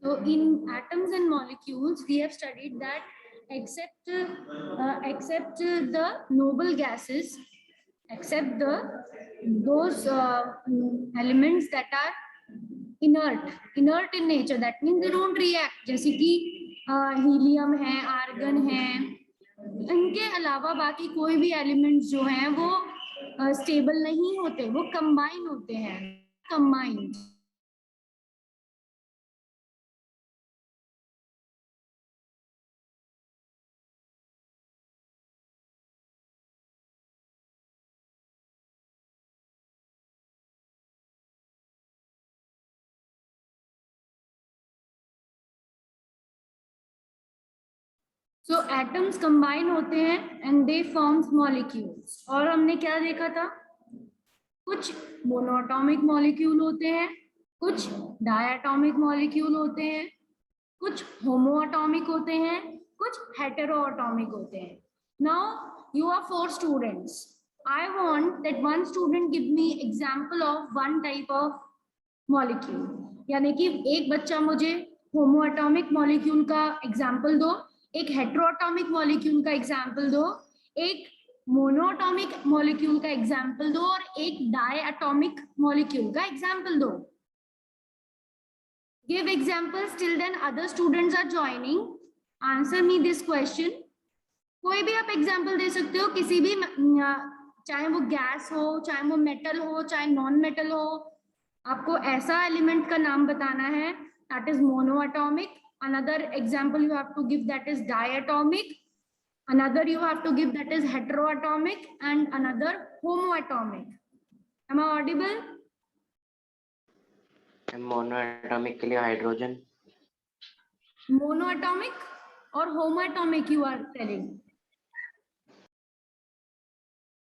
So in atoms and molecules, we have studied that except the noble gases, except those elements that are inert in nature, that means they don't react, जैसे कि helium है, argon है, इनके अलावा बाकी कोई भी elements जो हैं वो स्टेबल नहीं होते, वो कंबाइन होते हैं, कंबाइंड. सो एटम्स कंबाइन होते हैं एंड दे फॉर्म्स मॉलिक्यूल्स. और हमने क्या देखा था, कुछ मोनोएटॉमिक मॉलिक्यूल होते हैं, कुछ डायएटॉमिक मॉलिक्यूल होते हैं, कुछ होमोएटॉमिक होते हैं, कुछ हेटेरोएटॉमिक होते हैं. Now you are 4 students. I want that one student give me example of one type of molecule. यानी कि एक बच्चा मुझे होमोएटॉमिक मॉलिक्यूल का एग्जाम्पल दो, एक हेटेरोएटॉमिक मॉलिक्यूल का एग्जाम्पल दो, एक मोनोएटॉमिक मॉलिक्यूल का एग्जाम्पल दो और एक डायएटॉमिक मॉलिक्यूल का एग्जाम्पल दो. Give examples till then other students are joining. Answer me this question. कोई भी आप एग्जाम्पल दे सकते हो, किसी भी, चाहे वो गैस हो, चाहे वो मेटल हो, चाहे नॉन मेटल हो. आपको ऐसा एलिमेंट का नाम बताना है that is monoatomic. Another example you have to give that is diatomic. Another you have to give that is heteroatomic and another homoatomic. Am I audible? Monoatomic के लिए hydrogen. Monoatomic or homoatomic you are telling?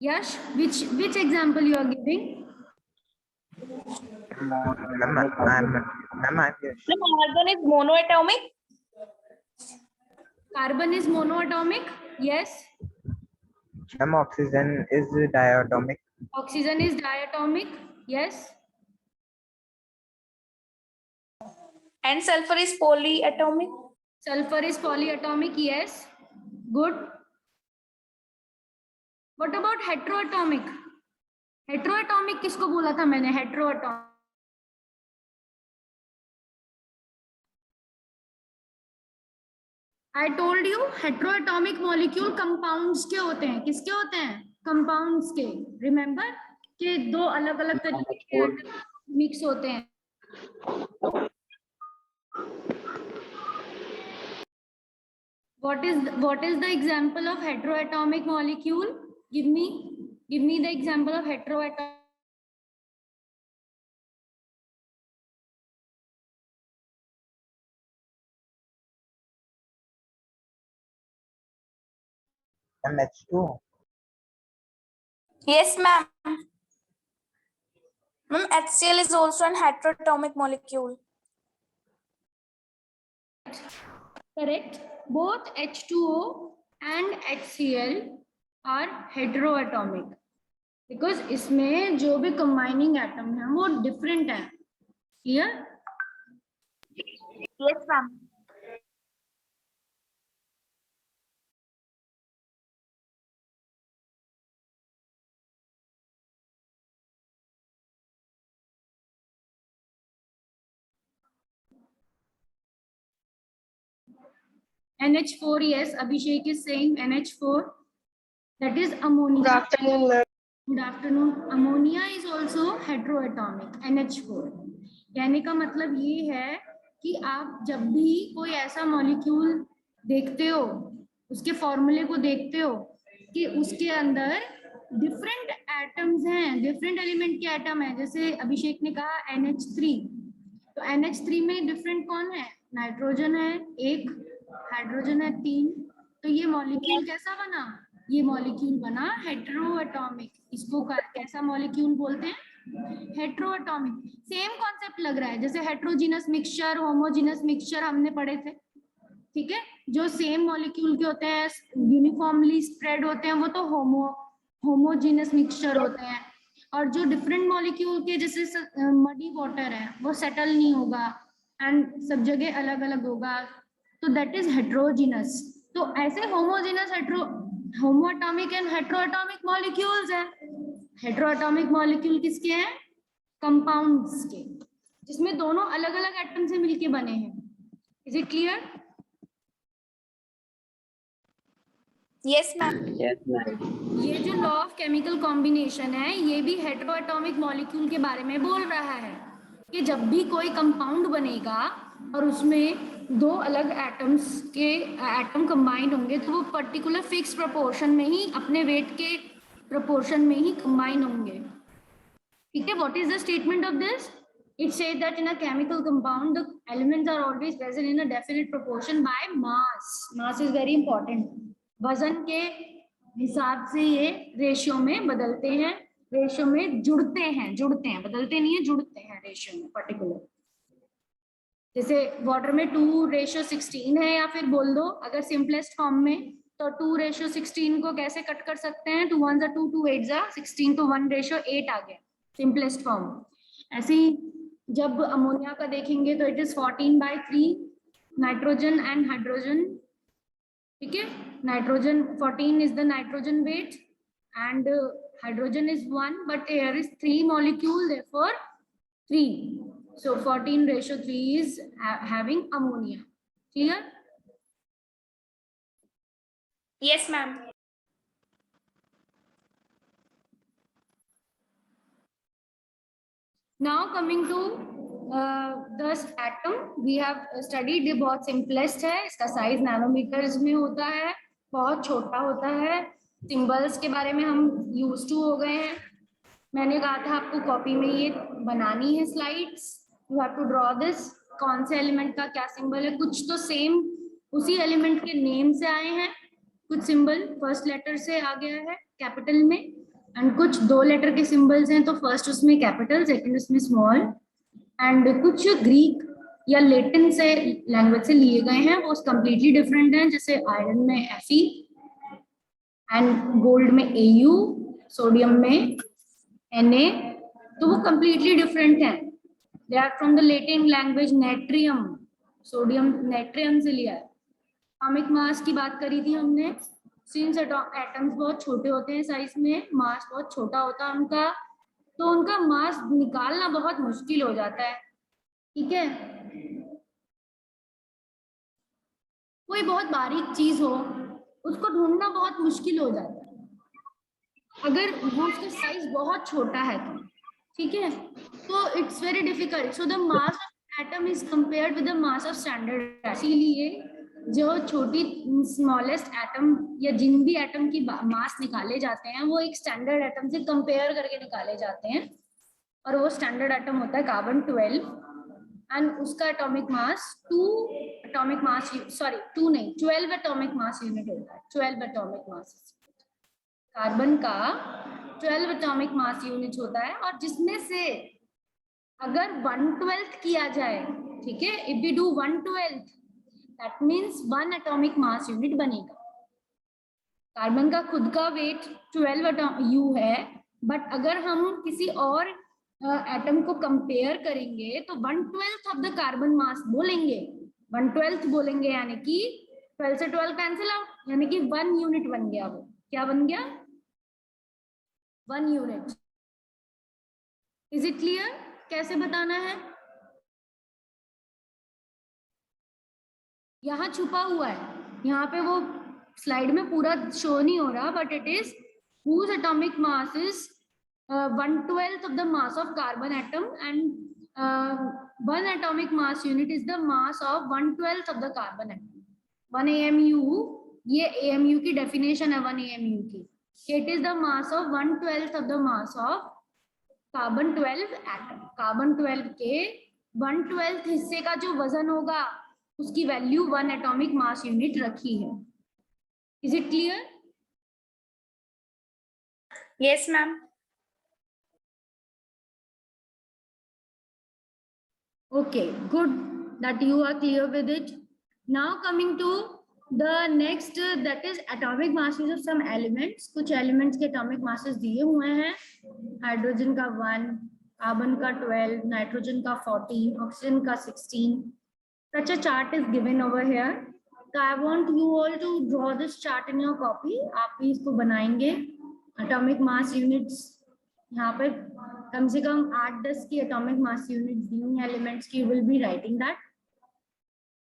Yash, which example you are giving? Carbon is monoatomic. Carbon is monoatomic. Yes. Oxygen is diatomic. Oxygen is diatomic. Yes. And sulfur is polyatomic. Sulfur is polyatomic. Yes. Good. What about heteroatomic? Heteroatomic किसको बोला था मैंने? Heteroatomic. I told you heteroatomic molecule compounds के होते हैं. किसके होते हैं? Compounds के. Remember कि दो अलग अलग तरीके के मिक्स होते हैं. What is the example of heteroatomic molecule? Give me the example of heteroatomic. NH2. Yes, ma'am. Ma'am, HCl is also an heteroatomic molecule. Correct. Both H2O and HCl are heteroatomic because इसमें जो भी combining atom है वो different है. Clear? Yes, ma'am. NH4, yes, Abhishek is saying NH4. That is ammonia. Good afternoon, ma'am. Good afternoon. Ammonia is also heteroatomic, NH4. कहने का मतलब ये है कि आप जब भी कोई ऐसा मॉलिक्यूल देखते हो, उसके फॉर्मूले को देखते हो कि उसके अंदर डिफरेंट एटम्स हैं, डिफरेंट एलिमेंट के एटम है. जैसे अभिषेक ने कहा NH3, तो NH3 में डिफरेंट कौन है? नाइट्रोजन है 1, हाइड्रोजन है 3. तो ये मॉलिक्यूल कैसा बना? ये मॉलिक्यूल बना हेटेरोएटॉमिक. इसको कैसा मॉलिक्यूल बोलते हैं? हेटेरोएटॉमिक. सेम कॉन्सेप्ट लग रहा है जैसे हेटेरोजीनस मिक्सचर, होमोजीनस मिक्सचर हमने पढ़े थे. ठीक है, जो सेम मॉलिक्यूल के होते हैं, यूनिफॉर्मली स्प्रेड होते हैं, वो तो होमोजीनस मिक्सचर होते हैं. और जो डिफरेंट मॉलिक्यूल के जैसे मडी वाटर है वो सेटल नहीं होगा, एंड सब जगह अलग अलग होगा, तो दैट इज हेट्रोजीनस। तो ऐसे होमोजीनस होमोएटॉमिक एंड हेट्रोएटॉमिक मॉलिक्यूल्स हैं। हेट्रोएटॉमिक मॉलिक्यूल किसके हैं? कंपाउंड्स के, जिसमें दोनों अलग अलग एटम से मिलके बने हैं। Is it clear? Yes, ma'am. Yes, ma'am. ये जो लॉ ऑफ केमिकल कॉम्बिनेशन है, ये भी हेट्रोएटॉमिक मॉलिक्यूल के बारे में बोल रहा है कि जब भी कोई कंपाउंड बनेगा और उसमें दो अलग एटम्स के एटम कंबाइंड होंगे, तो वो पर्टिकुलर फिक्स प्रोपोर्शन में ही, अपने वेट के प्रोपोर्शन में ही कंबाइन होंगे। ठीक है, what is the statement of this? It says that in a chemical compound, the elements are always present in a definite proportion by mass. Mass is very important. वजन के हिसाब से ये रेशियो में बदलते हैं, रेशियो में जुड़ते हैं, बदलते नहीं है, जुड़ते हैं रेशियो में पर्टिकुलर। जैसे वाटर में 2:16 है, या फिर बोल दो अगर सिंपलेस्ट फॉर्म में, तो 2:16 को कैसे कट कर सकते हैं? 2 1 2 2 8 16, तो 1:8 आ गया सिंपलेस्ट फॉर्म। ऐसे ही जब अमोनिया का देखेंगे तो it is 14/3 nitrogen and hydrogen. ठीक है, nitrogen 14 is the nitrogen weight and hydrogen is 1, but air is 3 molecule, therefore 3. So 14:3 is having ammonia. Clear? Yes, ma'am. Now coming to the atom, we have studied, ये बहुत simplest है, इसका size nanometres में होता है, बहुत छोटा होता है। सिंबल्स के बारे में हम यूज टू हो गए हैं। मैंने कहा था आपको कॉपी में ये बनानी है slides, you have to draw this, कौन से एलिमेंट का क्या सिंबल है। कुछ तो सेम उसी एलिमेंट के नेम से आए हैं, कुछ सिंबल फर्स्ट लेटर से आ गया है कैपिटल में, एंड कुछ 2 लेटर के सिंबल्स हैं, तो फर्स्ट उसमें कैपिटल, सेकंड उसमें स्मॉल, एंड कुछ ग्रीक या लेटिन से लैंग्वेज से लिए गए हैं, वो कंप्लीटली डिफरेंट हैं। जैसे आयरन में Fe एंड गोल्ड में Au, सोडियम में Na, तो वो कंप्लीटली डिफरेंट हैं। They are from the Latin language natrium, sodium natrium से लिया है। एटॉमिक मास की बात करी थी हमने, सिंस एटम्स बहुत छोटे होते हैं साइज में, मास बहुत छोटा होता है उनका, तो उनका मास निकालना बहुत मुश्किल हो जाता है। ठीक है, कोई बहुत बारीक चीज हो उसको ढूंढना बहुत मुश्किल हो जाता है अगर वो उसका साइज बहुत छोटा है तो। ठीक है, तो it's very difficult. So the mass of atom is compared with the mass of standard. इसीलिए जो छोटी स्मॉलेस्ट एटम या जिन भी एटम की मास निकाले जाते हैं, वो एक स्टैंडर्ड एटम से कंपेयर करके निकाले जाते हैं, और वो स्टैंडर्ड एटम होता है कार्बन 12, एंड उसका atomic mass 12 atomic mass unit होता है। 12 एटॉमिक मास, कार्बन का 12 एटॉमिक मास यूनिट होता है, और जिसमें से अगर 1/12 किया जाए, ठीक है, if we do 1/12, that means 1 atomic mass unit बनेगा। कार्बन का खुद का वेट 12 U है, बट अगर हम किसी और एटम को कंपेयर करेंगे तो 1/12 ऑफ द कार्बन मास बोलेंगे, 1/12 बोलेंगे, यानी कि 12 से 12 कैंसिल आउट, यानी कि 1 यूनिट बन गया। वो क्या बन गया? 1 यूनिट। Is it clear? कैसे बताना है? यहाँ छुपा हुआ है, यहाँ पे वो स्लाइड में पूरा शो नहीं हो रहा, but it is whose atomic mass is 1/12 of the mass of carbon atom, and 1 atomic mass unit is the mass of 1/12 of the carbon atom. 1 AMU, ये AMU की डेफिनेशन है 1 AMU की, it is the mass of 1/12 of the mass of carbon 12 atom. Carbon 12 के 1/12 हिस्से का जो वजन होगा, उसकी वैल्यू 1 एटॉमिक मास यूनिट रखी है। Is it clear? Yes, ma'am. Okay, good that you are clear with it. Now coming to the next, that is atomic masses of some elements. कुछ elements के atomic masses दिए हुए हैं, hydrogen का 1, carbon का 12, nitrogen का 14, oxygen का 16. Such a chart is given over here. So I want you all to draw this chart in your copy. आप भी इसको बनाएंगे. Atomic mass units यहाँ पे कम से कम 8-10 की atomic mass units दी हुई elements की. You will be writing that.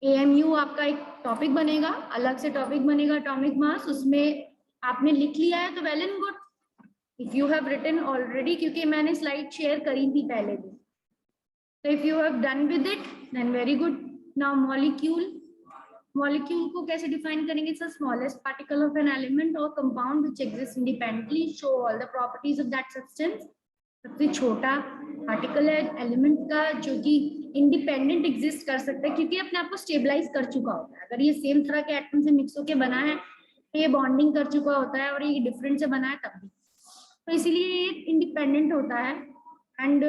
AMU आपका एक टॉपिक बनेगा, अलग से टॉपिक बनेगा atomic mass. उसमें आपने लिख लिया है तो well and good. If you have written already, क्योंकि मैंने स्लाइड शेयर करी थी पहले भी. So if you have done with it, then very good. Now molecule को कैसे define करेंगे? It's the smallest particle of an element or compound which exists independently. Show all the properties of that substance. सबसे छोटा particle है element का जो कि independent exist कर सकता है क्योंकि अपने आप को स्टेबलाइज कर चुका होता है. अगर ये सेम तरह के एटम से मिक्स होके बना है तो ये बॉन्डिंग कर चुका होता है और ये डिफरेंट से बना है तब भी. तो इसीलिए ये इंडिपेंडेंट होता है. And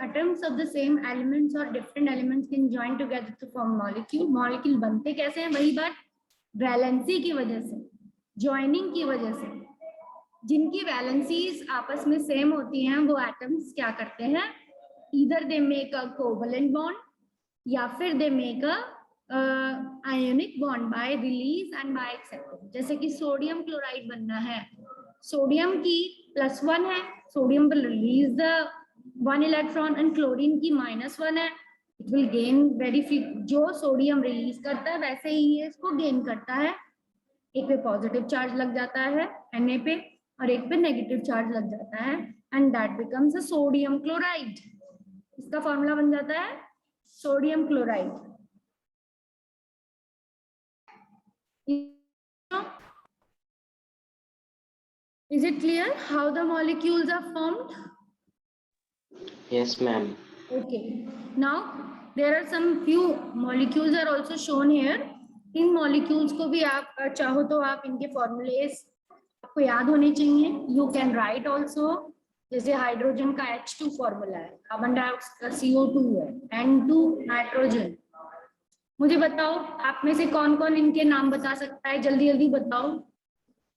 atoms of the same elements or different elements can join together to form molecule. Molecule बनते कैसे हैं? वही बात, वैलेंसी की वजह से, ज्वाइनिंग की वजह से. जिनकी वैलेंसीज आपस में सेम होती हैं वो एटम्स क्या करते हैं? Either they make a covalent bond या फिर they make a ionic bond by release and by acceptance. जैसे कि सोडियम क्लोराइड बनना है, सोडियम की +1 है, sodium will release the 1 electron and chlorine की -1 है. It will gain very few. जो सोडियम रिलीज करता है वैसे ही ये इसको गेन करता है. एक पे पॉजिटिव चार्ज लग जाता है Na पे और एक पे नेगेटिव चार्ज लग जाता है and that becomes a sodium chloride. इसका फॉर्मूला बन जाता है sodium chloride. Is it clear how the molecules are formed? Yes, ma'am. Okay. Now there are some few molecules are also shown here. In molecules को भी आप चाहो तो आप इनके formulas आपको याद होने चाहिए. You can write also. जैसे हाइड्रोजन का H2 फॉर्मूला है, कार्बन डाइऑक्साइड का CO2 है, N2 नाइट्रोजन. मुझे बताओ आप में से कौन कौन इनके नाम बता सकता है? जल्दी जल्दी बताओ.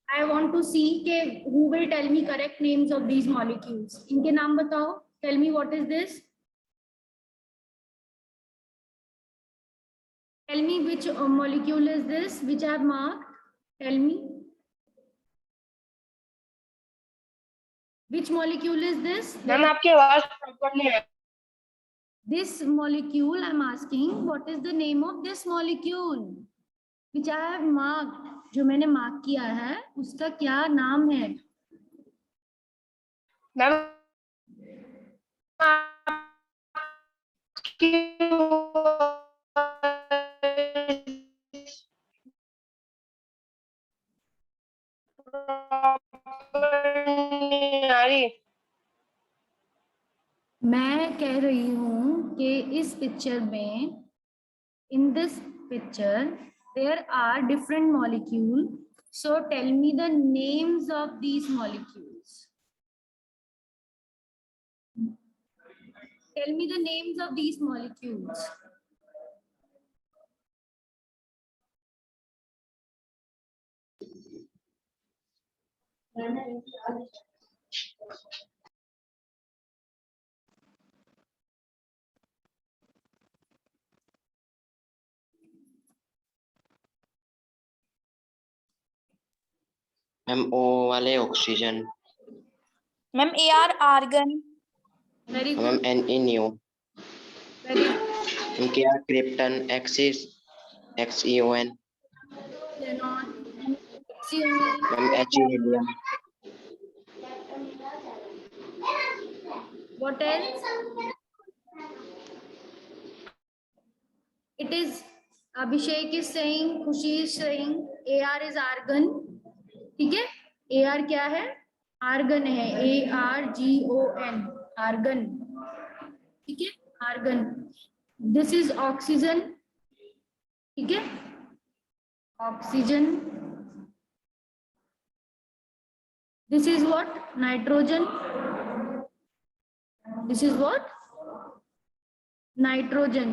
I want to see के who will tell me correct names of these molecules. इनके नाम बताओ. Tell me what is this? Tell me which molecule is this which I have marked. Tell me. Which molecule is this? Ma'am आपकी आवाज proper नहीं है. This molecule I'm asking, what is the name of this molecule which I have marked? जो मैंने mark किया है उसका क्या नाम है? मैम मैं कह रही हूँ कि इस पिक्चर में, in this picture there are different molecules. So tell me the names of these molecules. Tell me the names of these molecules. Ma'am O वाले oxygen. Ma'am AR argon. Very ma'am good. Ne new. Very ma'am Kr krypton. Xis XeON. xenon. Ma'am He helium. What else? It is Abhishek is saying, Khushi is saying, AR is argon. ठीक है? AR क्या है? Argon है. ARGON. Argon. ठीक है? Argon. This is oxygen. ठीक है? Oxygen. This is what? Nitrogen. This is what? Nitrogen.